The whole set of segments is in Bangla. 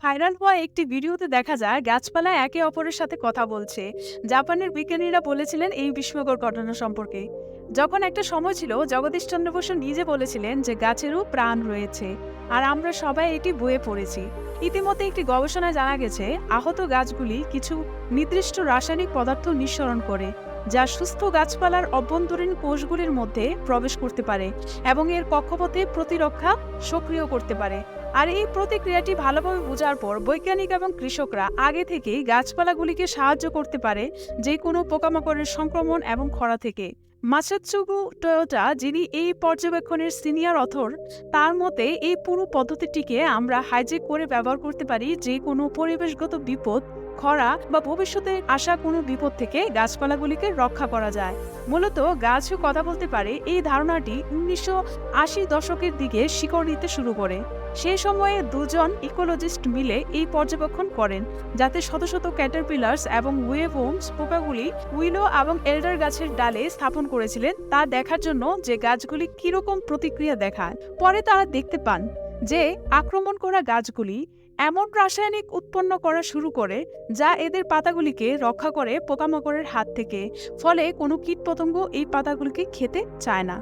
ভাইরাল হওয়া একটি ভিডিওতে দেখা যায় গাছপালা একে অপরের সাথে কথা বলছে। জাপানের বিজ্ঞানীরা বলেছিলেন এই বিস্ময়কর ঘটনা সম্পর্কে। যখন একটা সময় ছিল জগদীশ চন্দ্র বসু নিজে বলেছিলেন যে গাছেরও প্রাণ রয়েছে, আর আমরা সবাই এটি বইয়ে পড়েছি। ইতিমধ্যে একটি গবেষণায় জানা গেছে আহত গাছগুলি কিছু নির্দিষ্ট রাসায়নিক পদার্থ নিঃসরণ করে, যা সুস্থ গাছপালার অভ্যন্তরীণ কোষগুলির মধ্যে প্রবেশ করতে পারে এবং এর কক্ষপথে প্রতিরক্ষা সক্রিয় করতে পারে। আর এই প্রতিক্রিয়াটি ভালোভাবে বোঝার পর বৈজ্ঞানিক এবং কৃষকরা আগে থেকেই গাছপালাগুলিকে সাহায্য করতে পারে যে কোনো পোকামাকড়ের সংক্রমণ এবং খরা থেকে। মাসাতসুগু টয়োটা, যিনি এই পর্যবেক্ষণের সিনিয়র অথর, তার মতে এই পুরো পদ্ধতিটিকে আমরা হাইজেক করে ব্যবহার করতে পারি যে কোনো পরিবেশগত বিপদ, খরা বা ভবিষ্যতে আসা কোনো বিপদ থেকে গাছপালাগুলিকে রক্ষা করা যায়। মূলত গাছও কথা বলতে পারে এই ধারণাটি 1980 দশকের দিকে শিকড় নিতে শুরু করে। সেই সময়ে দুজন ইকোলজিস্ট মিলে এই পর্যবেক্ষণ করেন, যাতে শত শত ক্যাটারপিলার্স এবং ওয়েভওর্মস পোকাগুলি উইলো এবং এল্ডার গাছের ডালে স্থাপন করেছিলেন তা দেখার জন্য যে গাছগুলি কিরকম প্রতিক্রিয়া দেখায়। পরে তারা দেখতে পান যে আক্রমণ করা গাছগুলি এমন রাসায়নিক উৎপন্ন করা শুরু করে যা এদের পাতাগুলিকে রক্ষা করে পোকামাকড়ের হাত থেকে, ফলে কোনো কীটপতঙ্গ এই পাতাগুলিকে খেতে চায় না।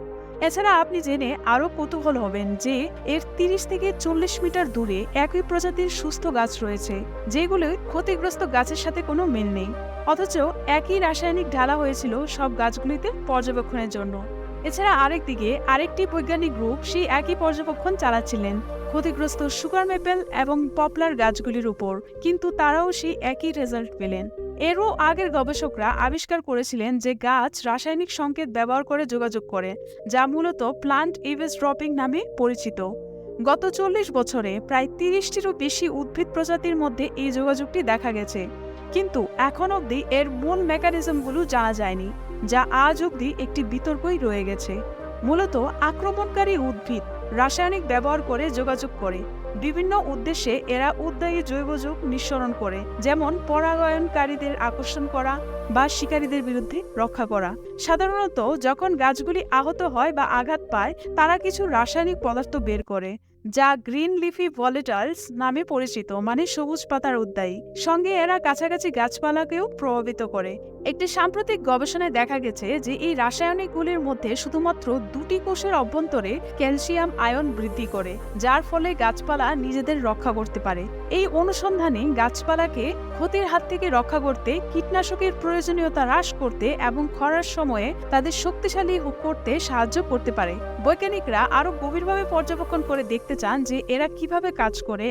এছাড়া আপনি জেনে আরও কৌতূহল হবেন যে এর 30 থেকে 40 মিটার দূরে একই প্রজাতির সুস্থ গাছ রয়েছে, যেগুলো ক্ষতিগ্রস্ত গাছের সাথে কোনো মিল নেই, অথচ একই রাসায়নিক ঢালা হয়েছিল সব গাছগুলিতে পর্যবেক্ষণের জন্য। এছাড়া আরেকদিকে আরেকটি বৈজ্ঞানিক গ্রুপ সেই একই পর্যবেক্ষণ চালাচ্ছিলেন ক্ষতিগ্রস্ত সুগার মেপেল এবং পপলার গাছগুলির উপর, কিন্তু তারাও সেই একই রেজাল্ট পেলেন। এরও আগের গবেষকরা আবিষ্কার করেছিলেন যে গাছ রাসায়নিক সংকেত ব্যবহার করে যোগাযোগ করে, যা মূলত প্লান্ট ইভেসড্রপিং নামে পরিচিত। গত 40 বছরে প্রায় 30টিরও বেশি উদ্ভিদ প্রজাতির মধ্যে এই যোগাযোগটি দেখা গেছে, কিন্তু এখন অবধি এর মূল মেকানিজমগুলো জানা যায়নি, যা আজ অবধি একটি বিতর্কই রয়ে গেছে। মূলত আক্রমণকারী উদ্ভিদ রাসায়নিক ব্যবহার করে যোগাযোগ করে। বিভিন্ন উদ্দেশ্যে এরা উদ্বায়ী জৈব যৌগ নিঃসরণ করে, যেমন পরাগায়নকারীদের আকর্ষণ করা বা শিকারীদের বিরুদ্ধে রক্ষা করা। সাধারণত যখন গাছগুলি আহত হয় বা আঘাত পায়, তারা কিছু রাসায়নিক পদার্থ বের করে, যা গ্রিন লিফি ভলেটাইলস নামে পরিচিত, মানে সবুজ পাতার উদ্বায়ী। সঙ্গে এরা কাছাকাছি গাছপালাকেও প্রভাবিত করে। একটি সাম্প্রতিক গবেষণায় দেখা গেছে যে এই রাসায়নিকগুলির মধ্যে শুধুমাত্র 2টি কোষের অভ্যন্তরে ক্যালসিয়াম আয়ন বৃদ্ধি করে, যার ফলে গাছপালা নিজেদের রক্ষা করতে পারে। এই অনুসন্ধানে গাছপালাকে ক্ষতির হাত থেকে রক্ষা করতে, কীটনাশকের প্রয়োজনীয়তা হ্রাস করতে এবং খরার সময়ে তাদের শক্তিশালী করতে সাহায্য করতে পারে। বৈজ্ঞানিকরা আরো গভীরভাবে পর্যবেক্ষণ করে দেখতে চান যে এরা কিভাবে কাজ করে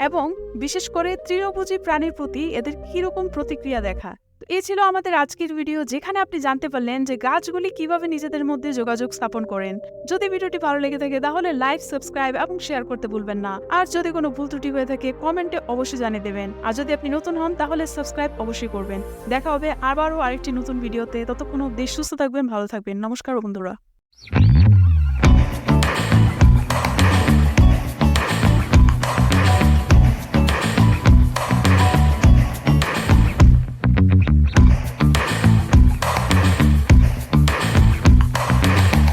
এবং বিশেষ করে তৃণভোজী প্রাণীর প্রতি এদের কিরকম প্রতিক্রিয়া দেখা। এই ছিল আমাদের আজকের ভিডিও, যেখানে আপনি জানতে পারলেন যে গাছগুলি কিভাবে নিজেদের মধ্যে যোগাযোগ স্থাপন করেন। যদি ভিডিওটি ভালো লেগে থাকে তাহলে লাইক, সাবস্ক্রাইব এবং শেয়ার করতে ভুলবেন না। আর যদি কোনো ভুল ত্রুটি হয়ে থাকে কমেন্টে অবশ্যই জানিয়ে দেবেন। আর যদি আপনি নতুন হন তাহলে সাবস্ক্রাইব অবশ্যই করবেন। দেখা হবে আবারও আরেকটি নতুন ভিডিওতে। ততক্ষণ অবধি সুস্থ থাকবেন, ভালো থাকবেন। নমস্কার বন্ধুরা।